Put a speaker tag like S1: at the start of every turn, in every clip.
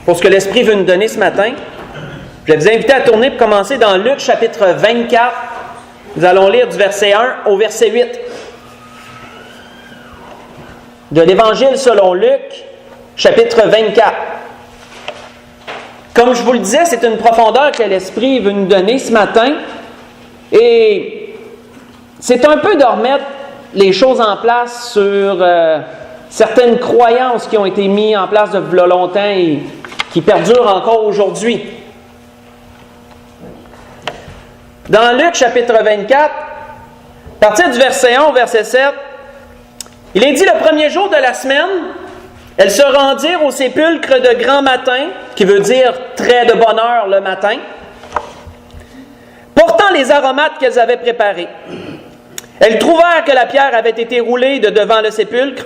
S1: pour ce que l'Esprit veut nous donner ce matin. Je vais vous inviter à tourner pour commencer dans Luc chapitre 24. Nous allons lire du verset 1 au verset 8. De l'Évangile selon Luc, chapitre 24. Comme je vous le disais, c'est une profondeur que l'Esprit veut nous donner ce matin. Et c'est un peu de remettre les choses en place sur certaines croyances qui ont été mises en place depuis longtemps et qui perdurent encore aujourd'hui. Dans Luc chapitre 24, à partir du verset 1 au verset 7, il est dit: le premier jour de la semaine, elles se rendirent au sépulcre de grand matin, qui veut dire très de bonne heure le matin, portant les aromates qu'elles avaient préparés. Elles trouvèrent que la pierre avait été roulée de devant le sépulcre,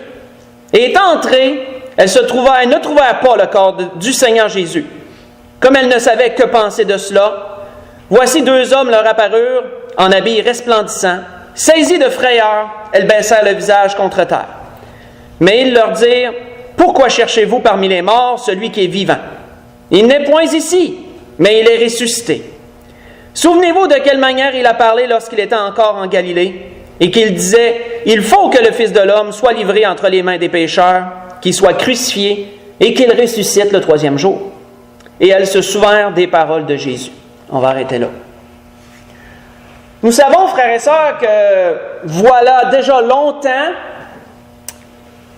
S1: et étant entrées, elles ne trouvèrent pas le corps du Seigneur Jésus. Comme elles ne savaient que penser de cela, voici deux hommes leur apparurent, en habits resplendissants. Saisies de frayeur, elles baissèrent le visage contre terre. Mais ils leur dirent: pourquoi cherchez-vous parmi les morts celui qui est vivant? Il n'est point ici, mais il est ressuscité. Souvenez-vous de quelle manière il a parlé lorsqu'il était encore en Galilée, et qu'il disait: il faut que le Fils de l'homme soit livré entre les mains des pécheurs, qu'il soit crucifié, et qu'il ressuscite le troisième jour. Et elles se souvinrent des paroles de Jésus. On va arrêter là. Nous savons, frères et sœurs, que voilà déjà longtemps,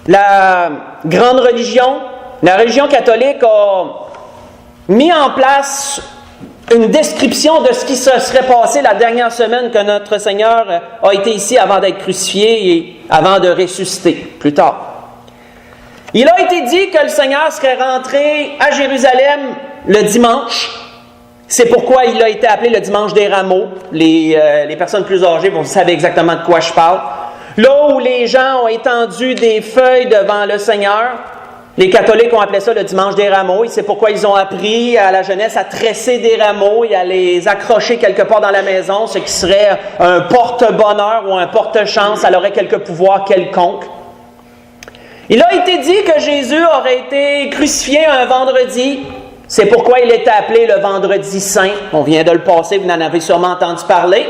S1: la grande religion, la religion catholique, a mis en place une description de ce qui se serait passé la dernière semaine que notre Seigneur a été ici avant d'être crucifié et avant de ressusciter plus tard. Il a été dit que le Seigneur serait rentré à Jérusalem le dimanche. C'est pourquoi il a été appelé le dimanche des rameaux. Les personnes plus âgées, vous savez exactement de quoi je parle. Là où les gens ont étendu des feuilles devant le Seigneur, les catholiques ont appelé ça le dimanche des rameaux. Et c'est pourquoi ils ont appris à la jeunesse à tresser des rameaux et à les accrocher quelque part dans la maison, ce qui serait un porte-bonheur ou un porte-chance. Elle aurait quelque pouvoir quelconque. Il a été dit que Jésus aurait été crucifié un vendredi. C'est pourquoi il était appelé le vendredi saint. On vient de le passer, vous en avez sûrement entendu parler.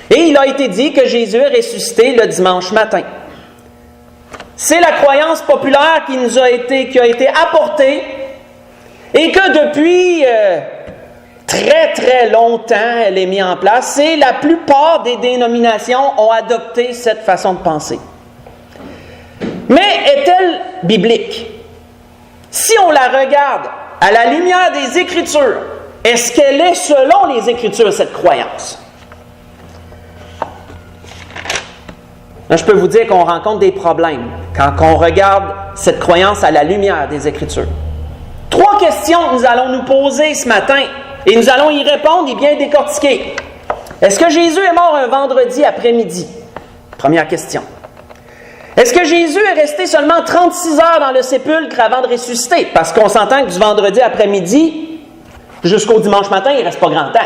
S1: Et il a été dit que Jésus est ressuscité le dimanche matin. C'est la croyance populaire qui a été apportée et que depuis très très longtemps elle est mise en place. Et la plupart des dénominations ont adopté cette façon de penser. Mais est-elle biblique? Si on la regarde à la lumière des Écritures, est-ce qu'elle est selon les Écritures, cette croyance? Là, je peux vous dire qu'on rencontre des problèmes quand on regarde cette croyance à la lumière des Écritures. 3 questions que nous allons nous poser ce matin et nous allons y répondre et bien décortiquer. Est-ce que Jésus est mort un vendredi après-midi? Première question. Est-ce que Jésus est resté seulement 36 heures dans le sépulcre avant de ressusciter? Parce qu'on s'entend que du vendredi après-midi jusqu'au dimanche matin, il ne reste pas grand temps.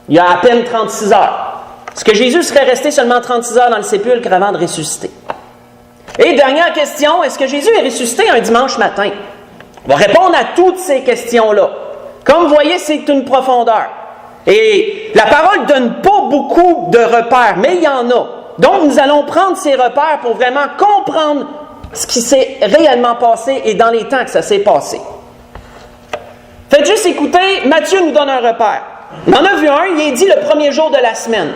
S1: Il y a à peine 36 heures. Est-ce que Jésus serait resté seulement 36 heures dans le sépulcre avant de ressusciter? Et dernière question, est-ce que Jésus est ressuscité un dimanche matin? On va répondre à toutes ces questions-là. Comme vous voyez, c'est une profondeur. Et la parole ne donne pas beaucoup de repères, mais il y en a. Donc, nous allons prendre ces repères pour vraiment comprendre ce qui s'est réellement passé et dans les temps que ça s'est passé. Faites juste écouter, Matthieu nous donne un repère. On en a vu un, il est dit le premier jour de la semaine.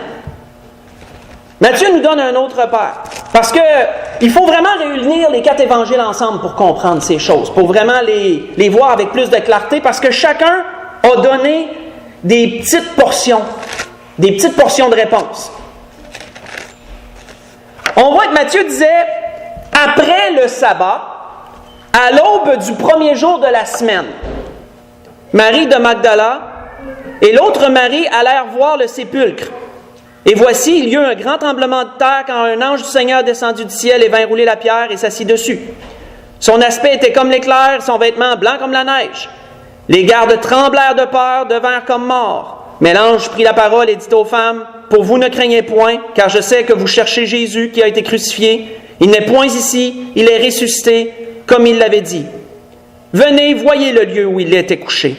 S1: Matthieu nous donne un autre repère. Parce qu'il faut vraiment réunir les 4 évangiles ensemble pour comprendre ces choses, pour vraiment les voir avec plus de clarté, parce que chacun a donné des petites portions de réponse. On voit que Matthieu disait, après le sabbat, à l'aube du premier jour de la semaine, Marie de Magdala et l'autre Marie allèrent voir le sépulcre. Et voici, il y eut un grand tremblement de terre quand un ange du Seigneur descendit du ciel et vint rouler la pierre et s'assit dessus. Son aspect était comme l'éclair, son vêtement blanc comme la neige. Les gardes tremblèrent de peur, devinrent comme morts. Mais l'ange prit la parole et dit aux femmes, « Pour vous ne craignez point, car je sais que vous cherchez Jésus qui a été crucifié. Il n'est point ici, il est ressuscité, comme il l'avait dit. Venez, voyez le lieu où il était couché.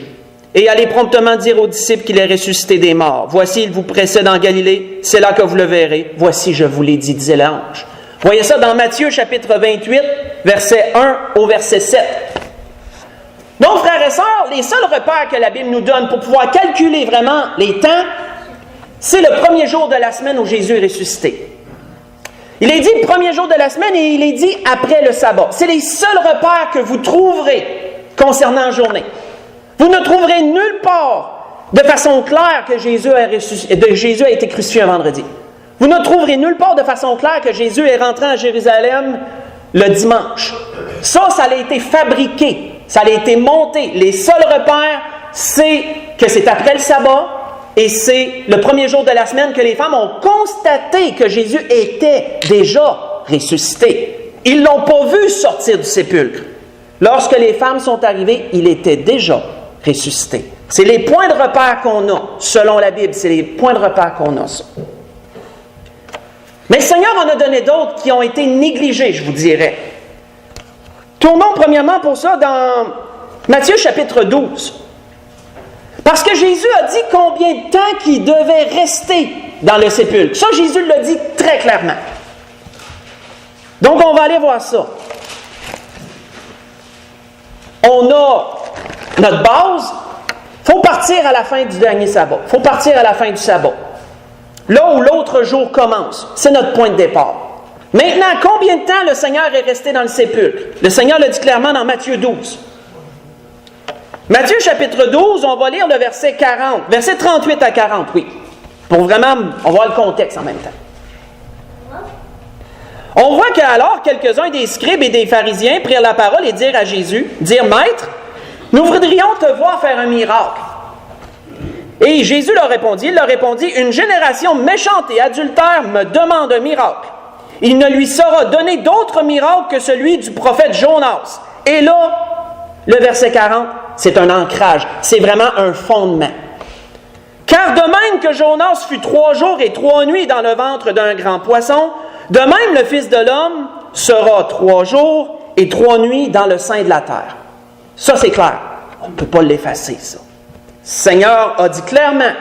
S1: Et allez promptement dire aux disciples qu'il est ressuscité des morts. Voici, il vous précède en Galilée, c'est là que vous le verrez. Voici, je vous l'ai dit, disait l'ange. Voyez ça dans Matthieu chapitre 28, verset 1 au verset 7. Donc, frères et sœurs, les seuls repères que la Bible nous donne pour pouvoir calculer vraiment les temps, c'est le premier jour de la semaine où Jésus est ressuscité. Il est dit le premier jour de la semaine et il est dit après le sabbat. C'est les seuls repères que vous trouverez concernant la journée. Vous ne trouverez nulle part de façon claire que Jésus a été crucifié un vendredi. Vous ne trouverez nulle part de façon claire que Jésus est rentré à Jérusalem le dimanche. Ça a été fabriqué, ça a été monté. Les seuls repères, c'est que c'est après le sabbat et c'est le premier jour de la semaine que les femmes ont constaté que Jésus était déjà ressuscité. Ils ne l'ont pas vu sortir du sépulcre. Lorsque les femmes sont arrivées, il était déjà ressuscité. C'est les points de repère qu'on a, selon la Bible. C'est les points de repère qu'on a, ça. Mais le Seigneur en a donné d'autres qui ont été négligés, je vous dirais. Tournons premièrement pour ça dans Matthieu chapitre 12. Parce que Jésus a dit combien de temps qu'il devait rester dans le sépulcre. Ça, Jésus l'a dit très clairement. Donc, on va aller voir ça. On a notre base. Il faut partir à la fin du dernier sabbat. Il faut partir à la fin du sabbat. Là où l'autre jour commence. C'est notre point de départ. Maintenant, combien de temps le Seigneur est resté dans le sépulcre? Le Seigneur le dit clairement dans Matthieu 12. Matthieu chapitre 12, on va lire le verset 40. Verset 38 à 40, oui. Pour vraiment, on va voir le contexte en même temps. On voit qu'alors, quelques-uns des scribes et des pharisiens prirent la parole et dirent à Jésus, « Maître, nous voudrions te voir faire un miracle. » Et Jésus leur répondit, « Une génération méchante et adultère me demande un miracle. Il ne lui sera donné d'autre miracle que celui du prophète Jonas. » Et là, le verset 40, c'est un ancrage, c'est vraiment un fondement. « Car de même que Jonas fut 3 jours et 3 nuits dans le ventre d'un grand poisson, de même le Fils de l'homme sera 3 jours et 3 nuits dans le sein de la terre. » Ça, c'est clair. On ne peut pas l'effacer, ça. Le Seigneur a dit clairement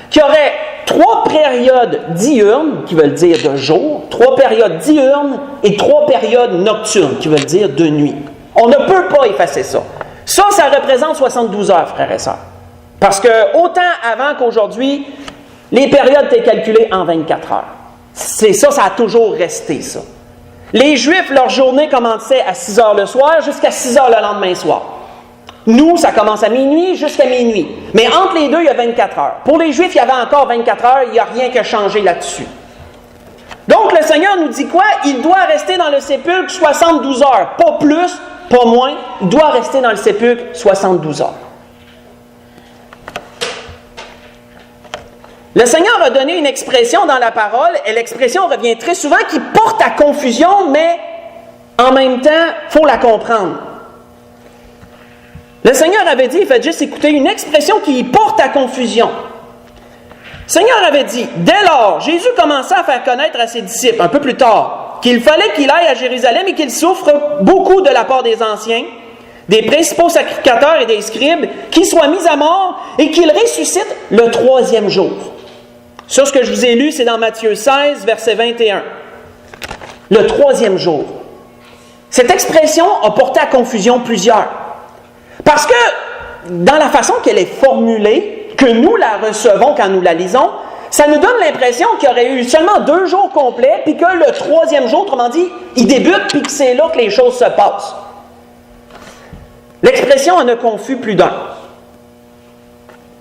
S1: qu'il y aurait 3 périodes diurnes, qui veulent dire de jour, 3 périodes diurnes et 3 périodes nocturnes, qui veulent dire de nuit. On ne peut pas effacer ça. Ça représente 72 heures, frères et sœurs. Parce que autant avant qu'aujourd'hui, les périodes étaient calculées en 24 heures. C'est ça, ça a toujours resté, ça. Les Juifs, leur journée commençait à 6 heures le soir jusqu'à 6 heures le lendemain soir. Nous, ça commence à minuit jusqu'à minuit. Mais entre les deux, il y a 24 heures. Pour les Juifs, il y avait encore 24 heures, il n'y a rien qui a changé là-dessus. Donc, le Seigneur nous dit quoi? Il doit rester dans le sépulcre 72 heures. Pas plus, pas moins. Il doit rester dans le sépulcre 72 heures. Le Seigneur a donné une expression dans la parole, et l'expression revient très souvent, qui porte à confusion, mais en même temps, il faut la comprendre. Le Seigneur avait dit, faites juste écouter, une expression qui porte à confusion. Le Seigneur avait dit, dès lors, Jésus commença à faire connaître à ses disciples, un peu plus tard, qu'il fallait qu'il aille à Jérusalem et qu'il souffre beaucoup de la part des anciens, des principaux sacrificateurs et des scribes, qu'il soit mis à mort et qu'il ressuscite le 3e jour. Ça, ce que je vous ai lu, c'est dans Matthieu 16, verset 21. Le 3e jour. Cette expression a porté à confusion plusieurs. Parce que, dans la façon qu'elle est formulée, que nous la recevons quand nous la lisons, ça nous donne l'impression qu'il y aurait eu seulement 2 jours complets, puis que le 3e jour, autrement dit, il débute, puis que c'est là que les choses se passent. L'expression en a confus plus d'un.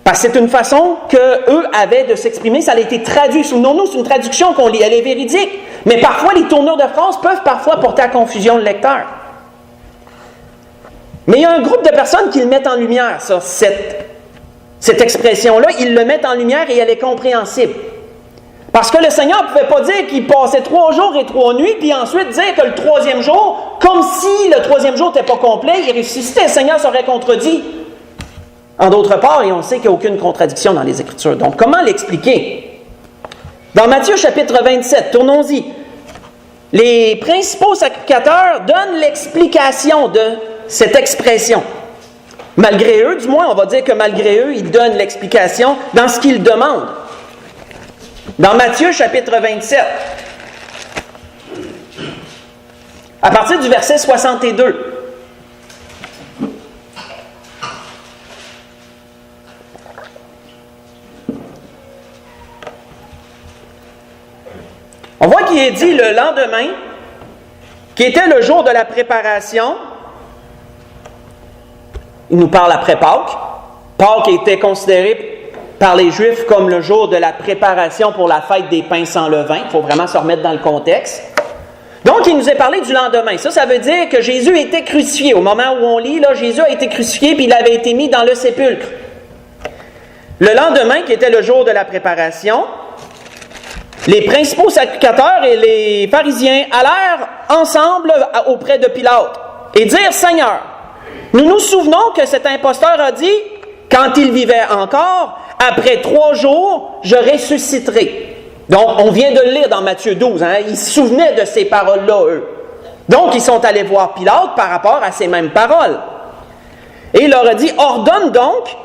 S1: Parce que c'est une façon qu'eux avaient de s'exprimer, ça a été traduit. Souvenons-nous, c'est une traduction qu'on lit, elle est véridique. Mais parfois, les tournures de phrases peuvent parfois porter à confusion le lecteur. Mais il y a un groupe de personnes qui le mettent en lumière, ça, cette expression-là, ils le mettent en lumière et elle est compréhensible. Parce que le Seigneur ne pouvait pas dire qu'il passait 3 jours et 3 nuits, puis ensuite dire que le 3e jour, comme si le 3e jour n'était pas complet, il ressuscitait, le Seigneur serait contredit. En d'autre part, et on sait qu'il n'y a aucune contradiction dans les Écritures. Donc, comment l'expliquer? Dans Matthieu chapitre 27, tournons-y. Les principaux sacrificateurs donnent l'explication de cette expression. Malgré eux, du moins, on va dire que malgré eux, il donne l'explication dans ce qu'il demande. Dans Matthieu, chapitre 27, à partir du verset 62, on voit qu'il est dit le lendemain, qui était le jour de la préparation. Il nous parle après Pâques. Pâques était considéré par les Juifs comme le jour de la préparation pour la fête des pains sans levain. Il faut vraiment se remettre dans le contexte. Donc, il nous est parlé du lendemain. Ça veut dire que Jésus était crucifié. Au moment où on lit, là, Jésus a été crucifié puis il avait été mis dans le sépulcre. Le lendemain, qui était le jour de la préparation, les principaux sacrificateurs et les pharisiens allèrent ensemble auprès de Pilate et dirent « Seigneur, nous nous souvenons que cet imposteur a dit, quand il vivait encore, après 3 jours, je ressusciterai. » Donc, on vient de le lire dans Matthieu 12. Ils se souvenaient de ces paroles-là, eux. Donc, ils sont allés voir Pilate par rapport à ces mêmes paroles. Et il leur a dit « Ordonne donc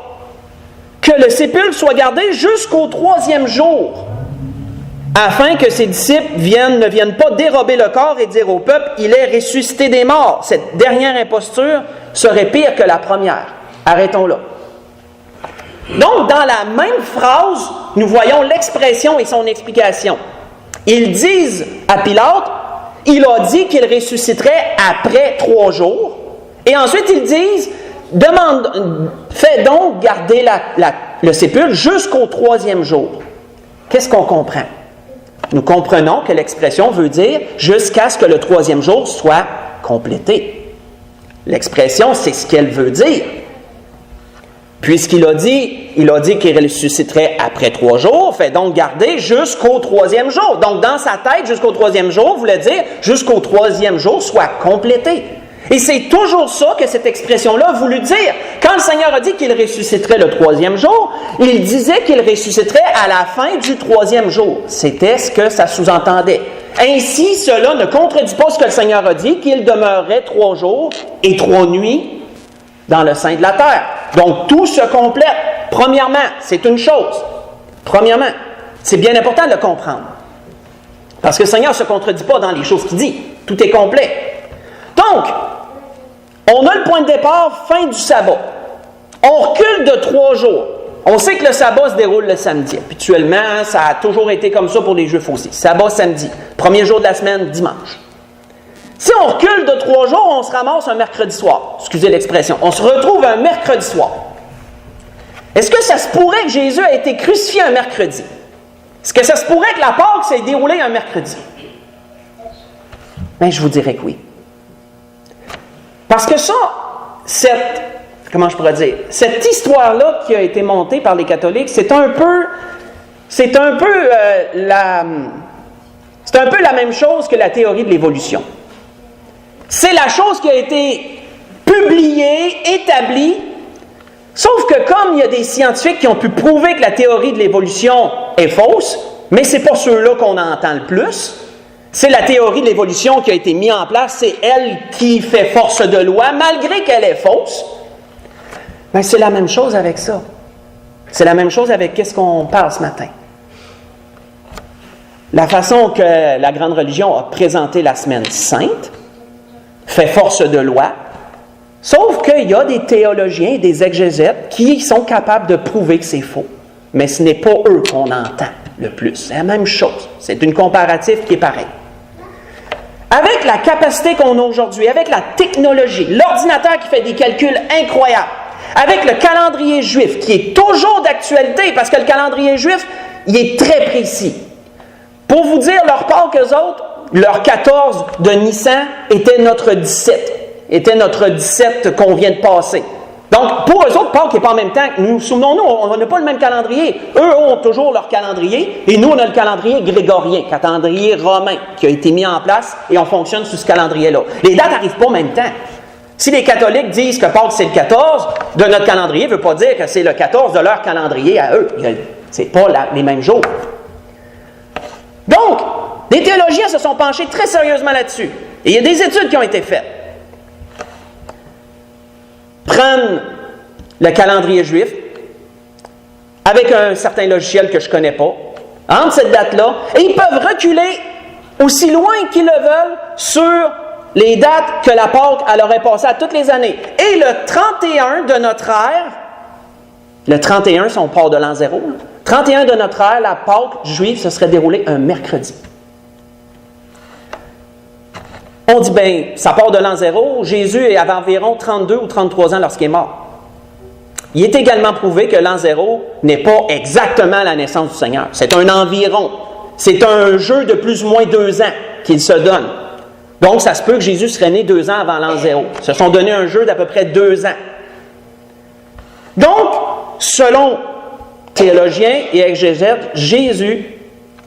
S1: que le sépulcre soit gardé jusqu'au 3e jour. » afin que ses disciples ne viennent pas dérober le corps et dire au peuple, il est ressuscité des morts. Cette dernière imposture serait pire que la première. Arrêtons là. Donc, dans la même phrase, nous voyons l'expression et son explication. Ils disent à Pilate, il a dit qu'il ressusciterait après 3 jours. Et ensuite, ils disent, fais donc garder le sépulcre jusqu'au 3e jour. Qu'est-ce qu'on comprend? Nous comprenons que l'expression veut dire jusqu'à ce que le 3e jour soit complété. L'expression, c'est ce qu'elle veut dire. Puisqu'il a dit qu'il ressusciterait après 3 jours, fait donc garder jusqu'au 3e jour. Donc, dans sa tête, jusqu'au 3e jour voulait dire jusqu'au 3e jour soit complété. Et c'est toujours ça que cette expression-là a voulu dire. Quand le Seigneur a dit qu'il ressusciterait le 3e jour, il disait qu'il ressusciterait à la fin du 3e jour. C'était ce que ça sous-entendait. Ainsi, cela ne contredit pas ce que le Seigneur a dit, qu'il demeurerait 3 jours et 3 nuits dans le sein de la terre. Donc, tout se complète. Premièrement, c'est une chose. Premièrement, c'est bien important de le comprendre. Parce que le Seigneur ne se contredit pas dans les choses qu'il dit. Tout est complet. Donc, on a le point de départ, fin du sabbat. On recule de 3 jours. On sait que le sabbat se déroule le samedi. Habituellement, ça a toujours été comme ça pour les Juifs aussi. Sabbat, samedi. Premier jour de la semaine, dimanche. Si on recule de 3 jours, on se ramasse un mercredi soir. Excusez l'expression. On se retrouve un mercredi soir. Est-ce que ça se pourrait que Jésus a été crucifié un mercredi? Est-ce que ça se pourrait que la Pâque s'est déroulée un mercredi? Bien, je vous dirais que oui. Parce que ça, cette histoire-là qui a été montée par les catholiques, c'est un peu la même chose que la théorie de l'évolution. C'est la chose qui a été publiée, établie, sauf que comme il y a des scientifiques qui ont pu prouver que la théorie de l'évolution est fausse, mais c'est pas ceux-là qu'on entend le plus, c'est la théorie de l'évolution qui a été mise en place, c'est elle qui fait force de loi, malgré qu'elle est fausse. Bien, c'est la même chose avec ça. C'est la même chose avec qu'est-ce qu'on parle ce matin. La façon que la grande religion a présenté la semaine sainte fait force de loi, sauf qu'il y a des théologiens et des exégètes qui sont capables de prouver que c'est faux. Mais ce n'est pas eux qu'on entend le plus. C'est la même chose. C'est une comparative qui est pareille. Avec la capacité qu'on a aujourd'hui, avec la technologie, l'ordinateur qui fait des calculs incroyables, avec le calendrier juif qui est toujours d'actualité, parce que le calendrier juif, il est très précis. Pour vous dire, leur Pâques, eux autres, leur 14 de Nissan était notre 17. Était notre 17 qu'on vient de passer. Donc, pour eux autres, Pâques n'est pas en même temps que nous. Souvenons-nous, on n'a pas le même calendrier. Eux ont toujours leur calendrier, et nous, on a le calendrier grégorien, calendrier romain, qui a été mis en place, et on fonctionne sous ce calendrier-là. Les dates n'arrivent pas en même temps. Si les catholiques disent que Pâques, c'est le 14 de notre calendrier, ne veut pas dire que c'est le 14 de leur calendrier à eux. Ce n'est pas les mêmes jours. Donc, les théologiens se sont penchés très sérieusement là-dessus. Et il y a des études qui ont été faites. Prennent le calendrier juif, avec un certain logiciel que je ne connais pas, entre cette date-là, et ils peuvent reculer aussi loin qu'ils le veulent sur les dates que la Pâque elle aurait passé à toutes les années. Et le 31 de notre ère, le 31, si on part de l'an 0, 31 de notre ère, la Pâque juive se serait déroulée un mercredi. On dit, bien, ça part de l'an 0, Jésus avait environ 32 ou 33 ans lorsqu'il est mort. Il est également prouvé que l'an 0 n'est pas exactement la naissance du Seigneur. C'est un environ. C'est un jeu de plus ou moins 2 ans qu'il se donne. Donc, ça se peut que Jésus serait né 2 ans avant l'an 0. Ils se sont donné un jeu d'à peu près 2 ans. Donc, selon théologiens et exégètes, Jésus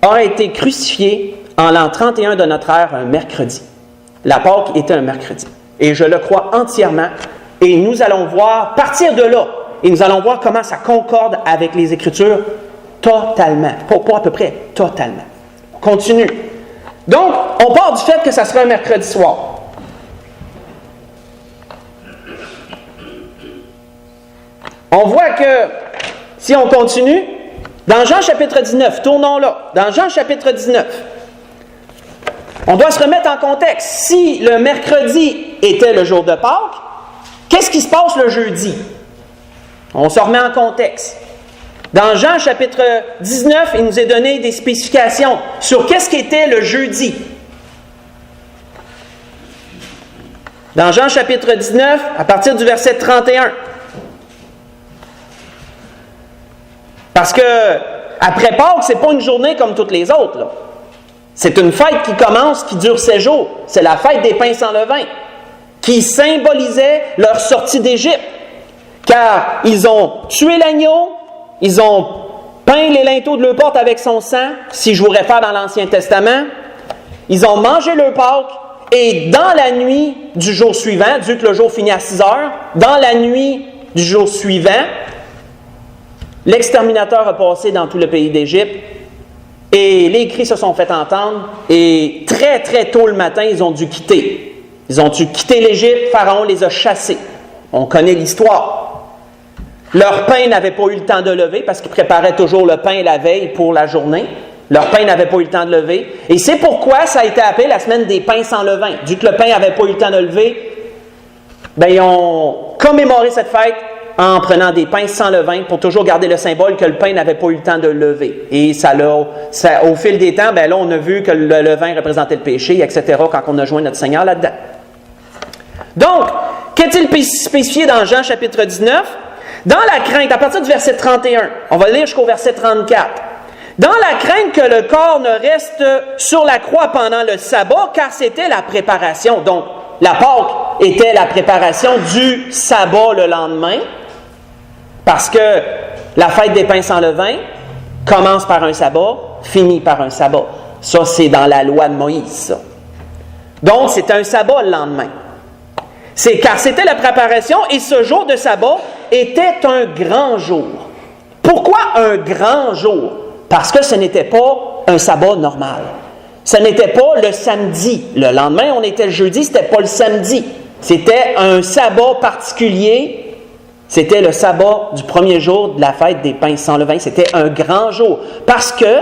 S1: a été crucifié en l'an 31 de notre ère, un mercredi. La Pâque était un mercredi. Et je le crois entièrement. Et nous allons voir, partir de là, et nous allons voir comment ça concorde avec les Écritures totalement. Pas à peu près, totalement. On continue. Donc, on part du fait que ça sera un mercredi soir. On voit que, si on continue, dans Jean chapitre 19, tournons là, dans Jean chapitre 19, on doit se remettre en contexte. Si le mercredi était le jour de Pâques, qu'est-ce qui se passe le jeudi? On se remet en contexte. Dans Jean chapitre 19, il nous est donné des spécifications sur qu'est-ce qu'était le jeudi. Dans Jean chapitre 19, à partir du verset 31. Parce que, après Pâques, ce n'est pas une journée comme toutes les autres, là. C'est une fête qui commence, qui dure 7 jours. C'est la fête des pains sans levain, qui symbolisait leur sortie d'Égypte. Car ils ont tué l'agneau, ils ont peint les linteaux de leur porte avec son sang, si je vous réfère dans l'Ancien Testament. Ils ont mangé leur Pâques, et dans la nuit du jour suivant, vu que le jour finit à 6 heures, dans la nuit du jour suivant, l'exterminateur a passé dans tout le pays d'Égypte, et les cris se sont fait entendre, et très très tôt le matin, ils ont dû quitter. Ils ont dû quitter l'Égypte, Pharaon les a chassés. On connaît l'histoire. Leur pain n'avait pas eu le temps de lever, parce qu'ils préparaient toujours le pain la veille pour la journée. Leur pain n'avait pas eu le temps de lever. Et c'est pourquoi ça a été appelé la semaine des pains sans levain. Vu que le pain n'avait pas eu le temps de lever, ils ont commémoré cette fête en prenant des pains sans levain pour toujours garder le symbole que le pain n'avait pas eu le temps de lever. Et au fil des temps, là, on a vu que le levain représentait le péché, etc., quand on a joint notre Seigneur là-dedans. Donc, qu'est-il spécifié dans Jean chapitre 19? Dans la crainte, à partir du verset 31, on va lire jusqu'au verset 34. Dans la crainte que le corps ne reste sur la croix pendant le sabbat, car c'était la préparation. Donc, la Pâque était la préparation du sabbat le lendemain, parce que la fête des pains sans levain commence par un sabbat, finit par un sabbat. Ça, c'est dans la loi de Moïse, ça. Donc, c'est un sabbat le lendemain. Car c'était la préparation, et ce jour de sabbat était un grand jour. Pourquoi un grand jour? Parce que ce n'était pas un sabbat normal. Ce n'était pas le samedi. Le lendemain, on était le jeudi, ce n'était pas le samedi. C'était un sabbat particulier. C'était le sabbat du premier jour de la fête des pains sans levain. C'était un grand jour. Parce que,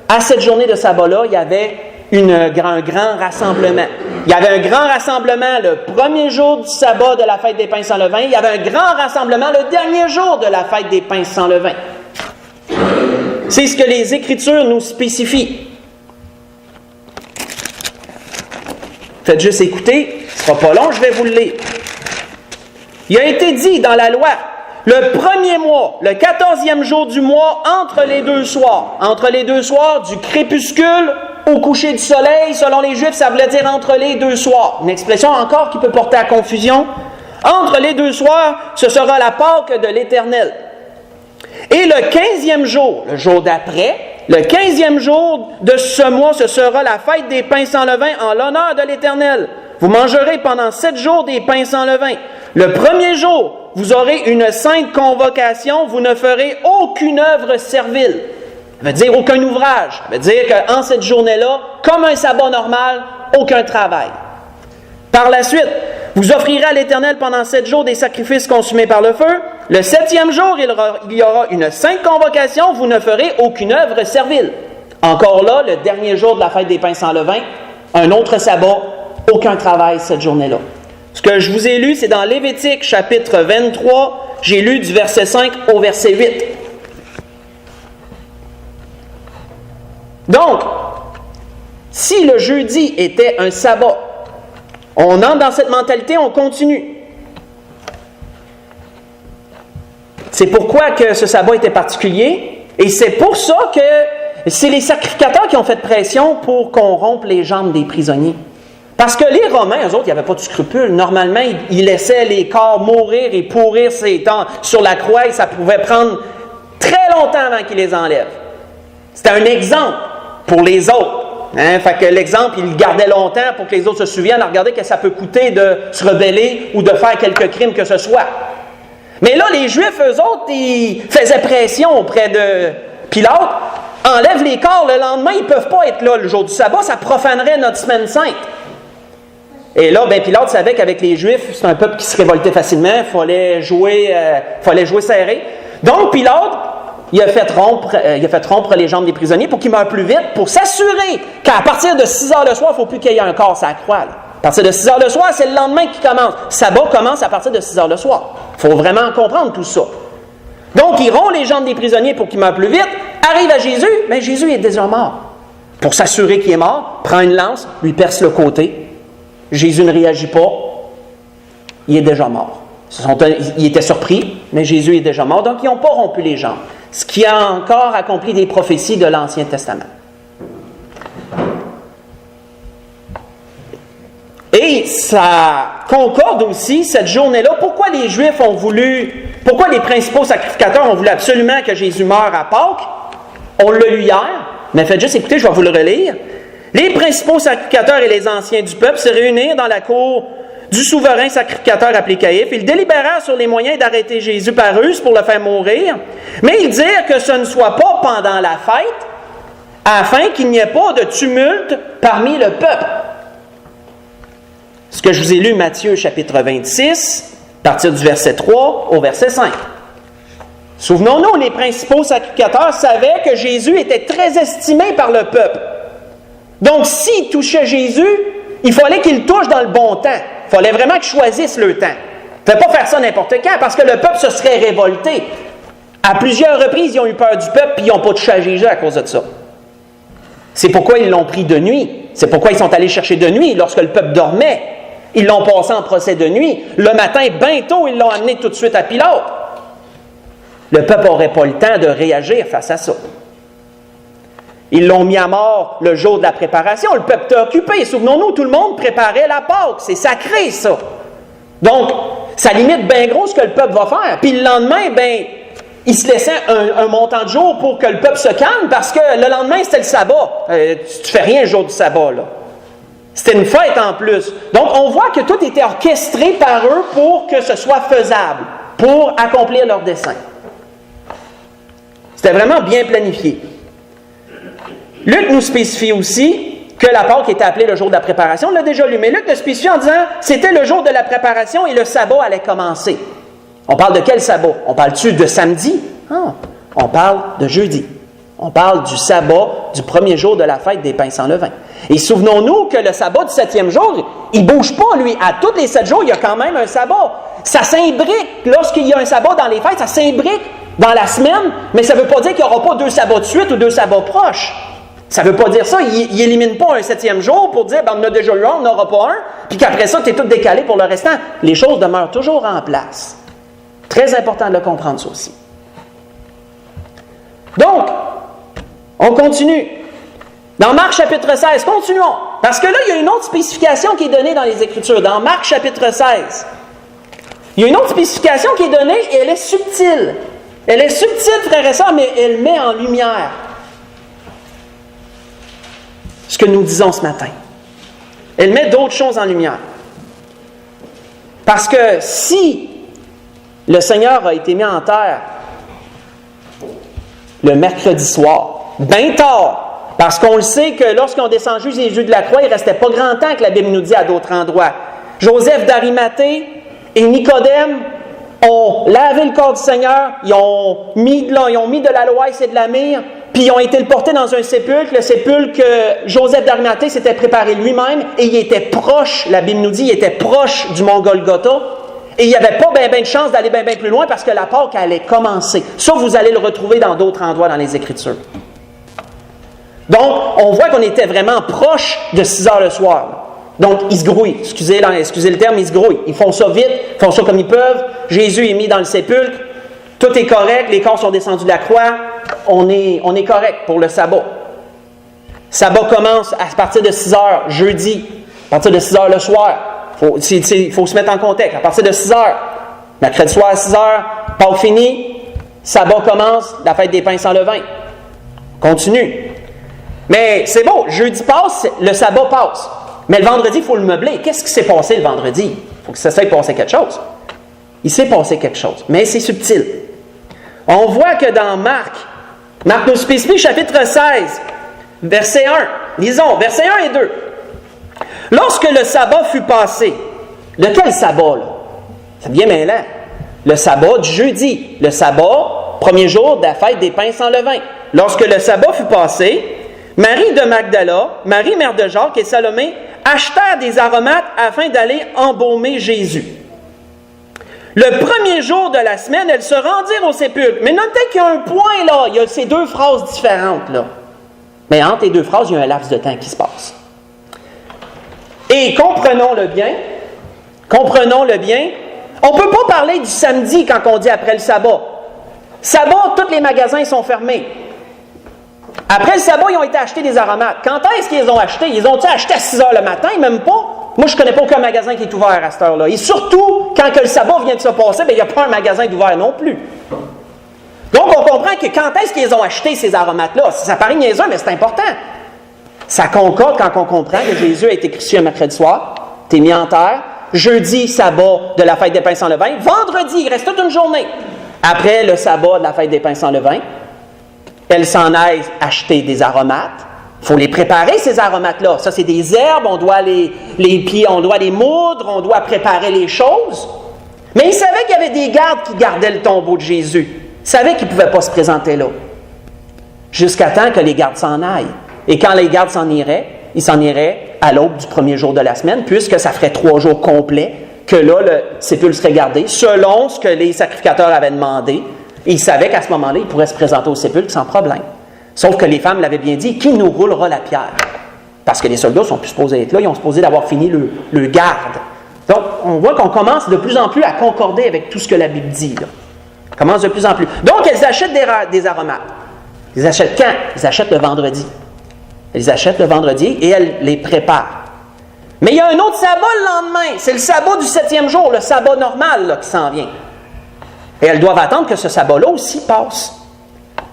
S1: à cette journée de sabbat-là, il y avait un grand rassemblement. Il y avait un grand rassemblement le premier jour du sabbat de la fête des pains sans levain. Il y avait un grand rassemblement le dernier jour de la fête des pains sans levain. C'est ce que les Écritures nous spécifient. Faites juste écouter, ce ne sera pas long, je vais vous le lire. Il a été dit dans la loi, le premier mois, le 14e jour du mois, entre les deux soirs du crépuscule au coucher du soleil, selon les Juifs, ça voulait dire entre les deux soirs. Une expression encore qui peut porter à confusion. Entre les deux soirs, ce sera la Pâque de l'Éternel. Et le 15e jour, le jour d'après, le 15e jour de ce mois, ce sera la fête des pains sans levain en l'honneur de l'Éternel. Vous mangerez pendant 7 jours des pains sans levain. Le premier jour, vous aurez une sainte convocation, vous ne ferez aucune œuvre servile. Ça veut dire aucun ouvrage. Ça veut dire qu'en cette journée-là, comme un sabbat normal, aucun travail. Par la suite, vous offrirez à l'Éternel pendant 7 jours des sacrifices consumés par le feu. le 7e jour, il y aura une sainte convocation, vous ne ferez aucune œuvre servile. Encore là, le dernier jour de la fête des pains sans levain, un autre sabbat, aucun travail cette journée-là. Ce que je vous ai lu, c'est dans Lévitique chapitre 23, j'ai lu du verset 5 au verset 8. Donc, si le jeudi était un sabbat, on entre dans cette mentalité, on continue. C'est pourquoi que ce sabbat était particulier, et c'est pour ça que c'est les sacrificateurs qui ont fait pression pour qu'on rompe les jambes des prisonniers. Parce que les Romains, eux autres, ils n'avaient pas de scrupules. Normalement, ils laissaient les corps mourir et pourrir sur la croix, et ça pouvait prendre très longtemps avant qu'ils les enlèvent. C'était un exemple pour les autres. Fait que l'exemple, ils le gardaient longtemps pour que les autres se souviennent. Regardez que ça peut coûter de se rebeller ou de faire quelques crimes que ce soit. Mais là, les Juifs, eux autres, ils faisaient pression auprès de Pilate. Enlève les corps, le lendemain, ils ne peuvent pas être là le jour du sabbat, ça profanerait notre semaine sainte. Et là, Pilate savait qu'avec les Juifs, c'est un peuple qui se révoltait facilement, il fallait jouer serré. Donc, Pilate, il a fait rompre les jambes des prisonniers pour qu'ils meurent plus vite, pour s'assurer qu'à partir de 6 heures le soir, il ne faut plus qu'il y ait un corps sur la croix. Là. À partir de 6 heures le soir, c'est le lendemain qui commence. Le sabbat commence à partir de 6 heures le soir. Il faut vraiment comprendre tout ça. Donc, il rompt les jambes des prisonniers pour qu'ils meurent plus vite. Arrive à Jésus, mais Jésus est déjà mort. Pour s'assurer qu'il est mort, prend une lance, lui perce le côté. Jésus ne réagit pas. Il est déjà mort. Il était surpris, mais Jésus est déjà mort. Donc, ils n'ont pas rompu les jambes. Ce qui a encore accompli des prophéties de l'Ancien Testament. Et ça concorde aussi, cette journée-là, pourquoi les Juifs pourquoi les principaux sacrificateurs ont voulu absolument que Jésus meure à Pâques. On l'a lu hier, mais faites juste écouter, je vais vous le relire. Les principaux sacrificateurs et les anciens du peuple se réunirent dans la cour du souverain sacrificateur appelé Caïphe. Ils délibérèrent sur les moyens d'arrêter Jésus par ruse pour le faire mourir, mais ils dirent que ce ne soit pas pendant la fête, afin qu'il n'y ait pas de tumulte parmi le peuple. Ce que je vous ai lu, Matthieu chapitre 26, à partir du verset 3 au verset 5. Souvenons-nous, les principaux sacrificateurs savaient que Jésus était très estimé par le peuple. Donc, s'ils touchaient Jésus, il fallait qu'ils touchent dans le bon temps. Il fallait vraiment qu'ils choisissent le temps. Ils ne pouvaient pas faire ça n'importe quand, parce que le peuple se serait révolté. À plusieurs reprises, ils ont eu peur du peuple, puis ils n'ont pas touché à Jésus à cause de ça. C'est pourquoi ils l'ont pris de nuit. C'est pourquoi ils sont allés chercher de nuit, lorsque le peuple dormait. Ils l'ont passé en procès de nuit. Le matin, bien tôt, ils l'ont amené tout de suite à Pilate. Le peuple n'aurait pas le temps de réagir face à ça. Ils l'ont mis à mort le jour de la préparation. Le peuple était occupé. Souvenons-nous, tout le monde préparait la Pâque. C'est sacré, ça. Donc, ça limite bien gros ce que le peuple va faire. Puis le lendemain, il se laissait un montant de jours pour que le peuple se calme, parce que le lendemain, c'était le sabbat. Tu ne fais rien le jour du sabbat, là. C'était une fête en plus. Donc, on voit que tout était orchestré par eux pour que ce soit faisable, pour accomplir leur dessein. C'était vraiment bien planifié. Luc nous spécifie aussi que la Pâque était appelée le jour de la préparation. On l'a déjà lu, mais Luc le spécifie en disant que c'était le jour de la préparation et le sabbat allait commencer. On parle de quel sabbat? On parle-tu de samedi? Ah, on parle de jeudi. On parle du sabbat du premier jour de la fête des pains sans levain. Et souvenons-nous que le sabbat du 7e jour, il ne bouge pas, lui. À tous les 7 jours, il y a quand même un sabbat. Ça s'imbrique. Lorsqu'il y a un sabbat dans les fêtes, ça s'imbrique dans la semaine, mais ça ne veut pas dire qu'il n'y aura pas 2 sabbats de suite ou 2 sabbats proches. Ça ne veut pas dire ça. Il n'élimine pas un 7e jour pour dire, on en a déjà eu un, on n'aura pas un, puis qu'après ça, tu es tout décalé pour le restant. Les choses demeurent toujours en place. Très important de le comprendre, ça aussi. Donc, on continue. Dans Marc chapitre 16, continuons. Parce que là, il y a une autre spécification qui est donnée dans les Écritures. Dans Marc chapitre 16, il y a une autre spécification qui est donnée et elle est subtile. Elle est subtile, frères et sœurs, mais elle met en lumière ce que nous disons ce matin. Elle met d'autres choses en lumière. Parce que si le Seigneur a été mis en terre le mercredi soir, bien tard, parce qu'on le sait que lorsqu'on descendu Jésus de la croix, il ne restait pas grand temps que la Bible nous dit à d'autres endroits. Joseph d'Arimathée et Nicodème ont lavé le corps du Seigneur, ils ont mis de l'aloès et de la myrrhe, puis ils ont été le porter dans un sépulcre, le sépulcre que Joseph d'Arimathée s'était préparé lui-même, et il était proche, la Bible nous dit, il était proche du mont Golgotha, et il n'y avait pas bien de chance d'aller bien plus loin parce que la Pâque allait commencer. Ça, vous allez le retrouver dans d'autres endroits dans les Écritures. Donc, on voit qu'on était vraiment proche de 6 heures le soir. Là. Donc, ils se grouillent. Excusez le terme, ils se grouillent. Ils font ça vite, ils font ça comme ils peuvent. Jésus est mis dans le sépulcre. Tout est correct. Les corps sont descendus de la croix. On est correct pour le sabbat. Sabbat commence à partir de 6 heures, jeudi. À partir de 6 heures le soir. Il faut se mettre en contexte. À partir de 6 heures. Mercredi soir à 6 heures. Pâques fini. Sabbat commence. La fête des pains sans levain. Continue. Mais c'est beau. Jeudi passe, le sabbat passe. Mais le vendredi, il faut le meubler. Qu'est-ce qui s'est passé le vendredi? Il faut que ça s'est passé quelque chose. Il s'est passé quelque chose. Mais c'est subtil. On voit que dans Marc nous spécifie chapitre 16, verset 1. Lisons, versets 1 et 2. Lorsque le sabbat fut passé, de quel sabbat, là? C'est bien mêlant. Le sabbat du jeudi. Le sabbat, premier jour de la fête des pains sans levain. Lorsque le sabbat fut passé, Marie de Magdala, Marie mère de Jacques et Salomé achetèrent des aromates afin d'aller embaumer Jésus. Le premier jour de la semaine, elles se rendirent au sépulcre. Mais notez qu'il y a un point là, il y a ces deux phrases différentes là. Mais entre les deux phrases, il y a un laps de temps qui se passe. Et comprenons-le bien, on ne peut pas parler du samedi quand on dit après le sabbat. Sabbat, tous les magasins sont fermés. Après le sabbat, ils ont été acheter des aromates. Quand est-ce qu'ils les ont achetés? Ils ont-ils acheté à 6 heures le matin? Même pas. Moi, je ne connais pas aucun magasin qui est ouvert à cette heure-là. Et surtout, quand que le sabbat vient de se passer, il n'y a pas un magasin ouvert non plus. Donc, on comprend que quand est-ce qu'ils ont acheté ces aromates-là? Ça paraît niaiseux, mais c'est important. Ça concorde quand on comprend que Jésus a été crucifié un mercredi soir, t'es mis en terre, jeudi, sabbat de la fête des pains sans levain, vendredi, il reste toute une journée. Après le sabbat de la fête des pains sans levain, elles s'en aillent acheter des aromates. Il faut les préparer, ces aromates-là. Ça, c'est des herbes, on doit les moudre, on doit préparer les choses. Mais ils savaient qu'il y avait des gardes qui gardaient le tombeau de Jésus. Ils savaient qu'ils ne pouvaient pas se présenter là. Jusqu'à temps que les gardes s'en aillent. Et quand les gardes s'en iraient, ils s'en iraient à l'aube du premier jour de la semaine, puisque ça ferait 3 jours complets que là, le sépulcre serait gardé, selon ce que les sacrificateurs avaient demandé. Et ils savaient qu'à ce moment-là, ils pourraient se présenter au sépulcre sans problème. Sauf que les femmes l'avaient bien dit, qui nous roulera la pierre? Parce que les soldats ne sont plus supposés être là, ils ont supposé d'avoir fini le garde. Donc, on voit qu'on commence de plus en plus à concorder avec tout ce que la Bible dit. Là. On commence de plus en plus. Donc, elles achètent des aromates. Ils achètent quand? Ils achètent le vendredi. Elles achètent le vendredi et elles les préparent. Mais il y a un autre sabbat le lendemain. C'est le sabbat du 7e jour, le sabbat normal là, qui s'en vient. Et elles doivent attendre que ce sabbat-là aussi passe,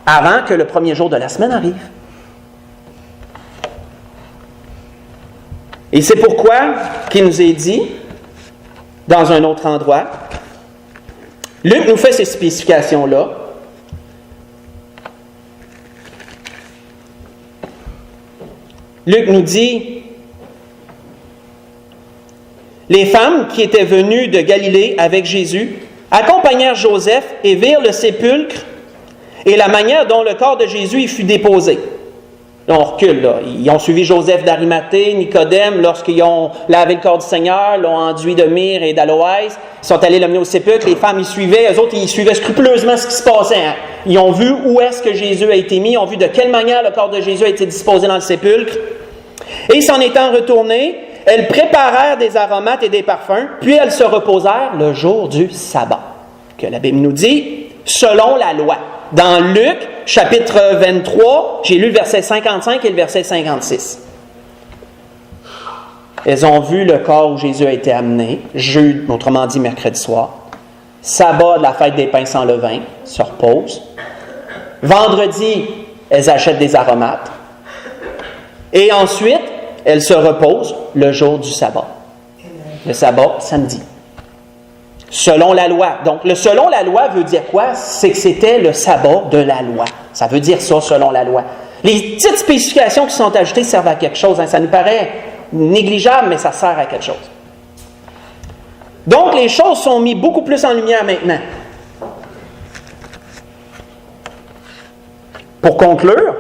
S1: avant que le premier jour de la semaine arrive. Et c'est pourquoi qu'il nous est dit, dans un autre endroit, Luc nous fait ces spécifications-là. Luc nous dit, les femmes qui étaient venues de Galilée avec Jésus accompagnèrent Joseph et virent le sépulcre et la manière dont le corps de Jésus y fut déposé. Là, on recule, là. Ils ont suivi Joseph d'Arimathée, Nicodème, lorsqu'ils ont lavé le corps du Seigneur, l'ont enduit de myrrhe et d'aloès. Ils sont allés l'amener au sépulcre, les femmes y suivaient, eux autres, ils suivaient scrupuleusement ce qui se passait. Hein. Ils ont vu où est-ce que Jésus a été mis, ils ont vu de quelle manière le corps de Jésus a été disposé dans le sépulcre. Et s'en étant retournés, elles préparèrent des aromates et des parfums, puis elles se reposèrent le jour du sabbat, que la Bible nous dit, selon la loi. Dans Luc, chapitre 23, j'ai lu le verset 55 et le verset 56. Elles ont vu le corps où Jésus a été amené, jeudi, autrement dit mercredi soir. Sabbat de la fête des pains sans levain, se reposent. Vendredi, elles achètent des aromates. Et ensuite, elles se reposent le jour du sabbat. Le sabbat, samedi. Selon la loi. Donc, le selon la loi veut dire quoi? C'est que c'était le sabbat de la loi. Ça veut dire ça, selon la loi. Les petites spécifications qui sont ajoutées servent à quelque chose. Hein. Ça nous paraît négligeable, mais ça sert à quelque chose. Donc, les choses sont mises beaucoup plus en lumière maintenant. Pour conclure,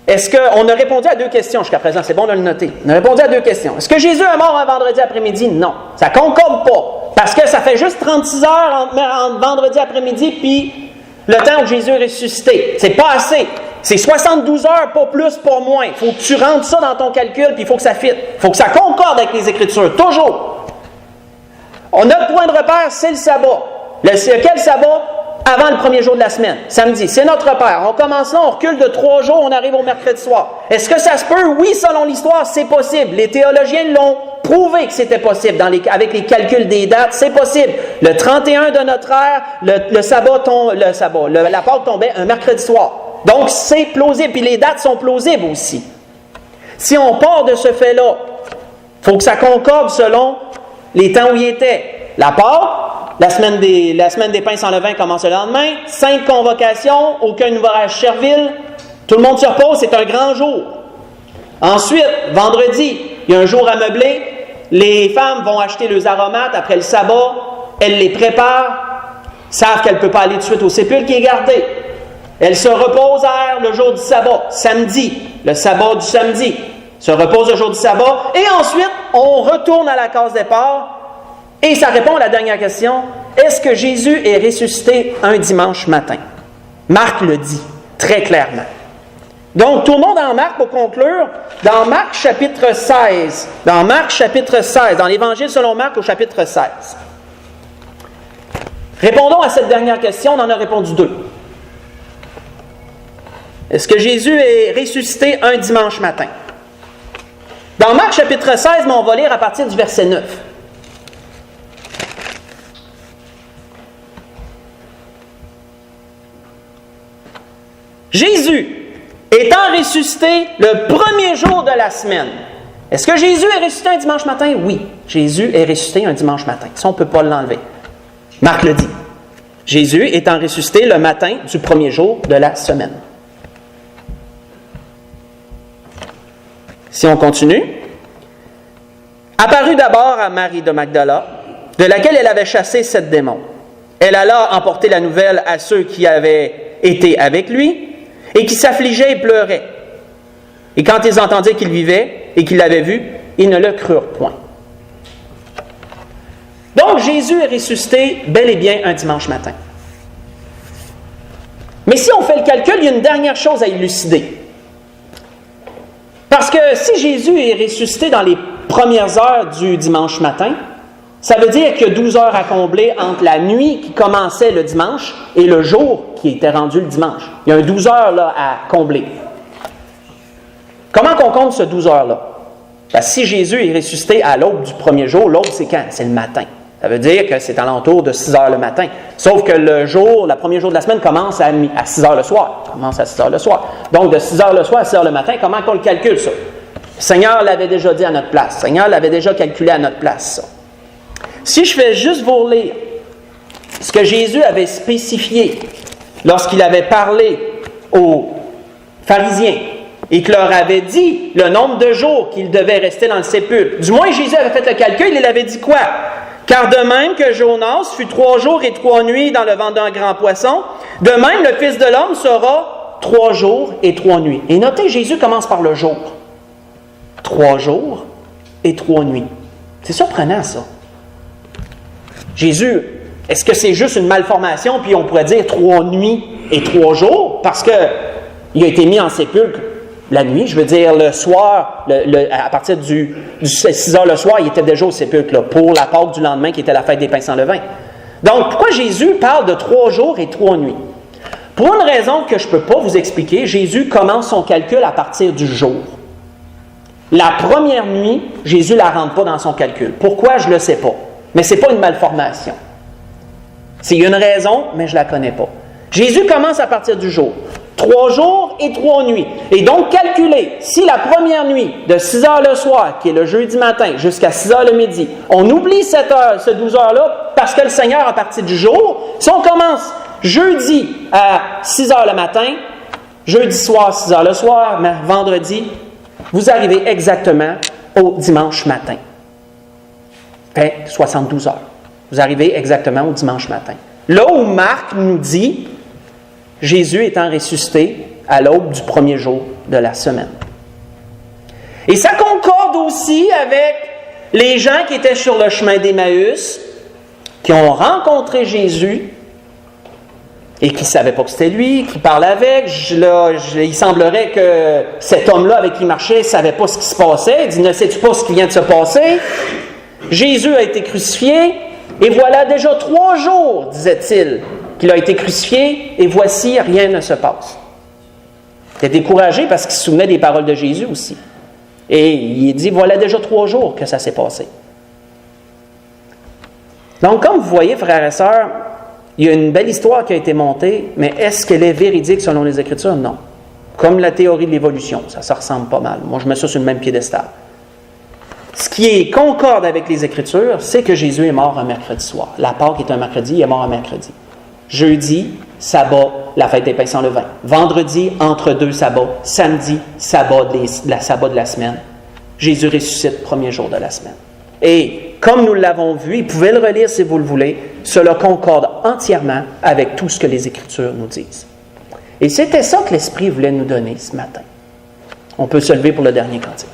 S1: est-ce qu'on a répondu à 2 questions jusqu'à présent? C'est bon de le noter. On a répondu à 2 questions. Est-ce que Jésus est mort un vendredi après-midi? Non. Ça ne concorde pas. Parce que ça fait juste 36 heures entre vendredi après-midi puis le temps où Jésus est ressuscité. C'est pas assez. C'est 72 heures, pas plus, pas moins. Il faut que tu rentres ça dans ton calcul puis il faut que ça fitte. Il faut que ça concorde avec les Écritures. Toujours. Notre point de repère, c'est le sabbat. Quel sabbat? Avant le premier jour de la semaine, samedi. C'est notre repère. On commence là, on recule de 3 jours, on arrive au mercredi soir. Est-ce que ça se peut? Oui, selon l'histoire, c'est possible. Les théologiens l'ont prouvé que c'était possible avec les calculs des dates. C'est possible. Le 31 de notre ère, la Pâque tombait un mercredi soir. Donc, c'est plausible. Puis les dates sont plausibles aussi. Si on part de ce fait-là, il faut que ça concorde selon les temps où il était. La Pâque, la semaine des pains sans levain commence le lendemain. 5 convocations, aucun ouvrage servile. Tout le monde se repose, c'est un grand jour. Ensuite, vendredi, il y a un jour à meubler. Les femmes vont acheter leurs aromates après le sabbat. Elles les préparent. Savent qu'elles ne peuvent pas aller tout de suite au sépulcre qui est gardé. Elles se reposent le jour du sabbat, samedi, le sabbat du samedi. Se reposent le jour du sabbat. Et ensuite, on retourne à la case départ. Et ça répond à la dernière question. Est-ce que Jésus est ressuscité un dimanche matin? Marc le dit très clairement. Donc, tournons dans Marc pour conclure. Dans Marc chapitre 16. Dans Marc chapitre 16. Dans l'Évangile selon Marc au chapitre 16. Répondons à cette dernière question. On en a répondu 2. Est-ce que Jésus est ressuscité un dimanche matin? Dans Marc chapitre 16, mais on va lire à partir du verset 9. Jésus étant ressuscité le premier jour de la semaine. Est-ce que Jésus est ressuscité un dimanche matin? Oui, Jésus est ressuscité un dimanche matin. Ça, on ne peut pas l'enlever. Marc le dit. Jésus étant ressuscité le matin du premier jour de la semaine. Si on continue. Apparut d'abord à Marie de Magdala, de laquelle elle avait chassé 7 démons. Elle alla emporter la nouvelle à ceux qui avaient été avec lui, et qui s'affligeaient et pleuraient. Et quand ils entendirent qu'il vivait et qu'il l'avait vu, ils ne le crurent point. Donc, Jésus est ressuscité bel et bien un dimanche matin. Mais si on fait le calcul, il y a une dernière chose à élucider. Parce que si Jésus est ressuscité dans les premières heures du dimanche matin, ça veut dire qu'il y a 12 heures à combler entre la nuit qui commençait le dimanche et le jour qui était rendu le dimanche. Il y a un 12 heures là, à combler. Comment qu'on compte ce 12 heures-là? Ben, si Jésus est ressuscité à l'aube du premier jour, l'aube c'est quand? C'est le matin. Ça veut dire que c'est alentour de 6 heures le matin. Sauf que le premier jour de la semaine commence à 6 heures le soir. Commence à 6 heures le soir. Donc de 6 heures le soir à 6 heures le matin, comment qu'on le calcule ça? Le Seigneur l'avait déjà dit à notre place. Le Seigneur l'avait déjà calculé à notre place, ça. Si je fais juste vous lire ce que Jésus avait spécifié lorsqu'il avait parlé aux pharisiens et qu'il leur avait dit le nombre de jours qu'ils devaient rester dans le sépulcre, du moins Jésus avait fait le calcul, il avait dit quoi? Car de même que Jonas fut 3 jours et 3 nuits dans le ventre d'un grand poisson, de même le Fils de l'homme sera 3 jours et 3 nuits. Et notez, Jésus commence par le jour. 3 jours et 3 nuits. C'est surprenant ça. Jésus, est-ce que c'est juste une malformation, puis on pourrait dire 3 nuits et 3 jours, parce qu'il a été mis en sépulcre la nuit, je veux dire le soir, à partir du 6 heures le soir, il était déjà au sépulcre là, pour la Pâque du lendemain, qui était la fête des pains sans levain. Donc, pourquoi Jésus parle de 3 jours et 3 nuits? Pour une raison que je ne peux pas vous expliquer, Jésus commence son calcul à partir du jour. La première nuit, Jésus ne la rentre pas dans son calcul. Pourquoi? Je ne le sais pas. Mais ce n'est pas une malformation. C'est une raison, mais je ne la connais pas. Jésus commence à partir du jour. 3 jours et 3 nuits. Et donc, calculez, si la première nuit, de 6 heures le soir, qui est le jeudi matin, jusqu'à 6 heures le midi, on oublie cette heure, ce 12 heures-là, parce que le Seigneur a parti du jour, si on commence jeudi à 6 heures le matin, jeudi soir, 6 heures le soir, mais vendredi, vous arrivez exactement au dimanche matin. fait 72 heures. Vous arrivez exactement au dimanche matin. Là où Marc nous dit Jésus étant ressuscité à l'aube du premier jour de la semaine. Et ça concorde aussi avec les gens qui étaient sur le chemin d'Emmaüs, qui ont rencontré Jésus et qui ne savaient pas que c'était lui, qui parlait avec. Il semblerait que cet homme-là avec qui il marchait ne savait pas ce qui se passait. Il dit, ne sais-tu pas ce qui vient de se passer? Jésus a été crucifié, et voilà déjà 3 jours, disait-il, qu'il a été crucifié, et voici, rien ne se passe. Il était découragé parce qu'il se souvenait des paroles de Jésus aussi. Et il dit, voilà déjà 3 jours que ça s'est passé. Donc, comme vous voyez, frères et sœurs, il y a une belle histoire qui a été montée, mais est-ce qu'elle est véridique selon les Écritures? Non. Comme la théorie de l'évolution, ça ressemble pas mal. Moi, je mets ça sur le même piédestal. Ce qui est concorde avec les Écritures, c'est que Jésus est mort un mercredi soir. La Pâque est un mercredi, il est mort un mercredi. Jeudi, sabbat, la fête des pains sans levain. Vendredi, entre 2 sabbats. Samedi, sabbat de la semaine. Jésus ressuscite le premier jour de la semaine. Et comme nous l'avons vu, vous pouvez le relire si vous le voulez, cela concorde entièrement avec tout ce que les Écritures nous disent. Et c'était ça que l'Esprit voulait nous donner ce matin. On peut se lever pour le dernier cantique.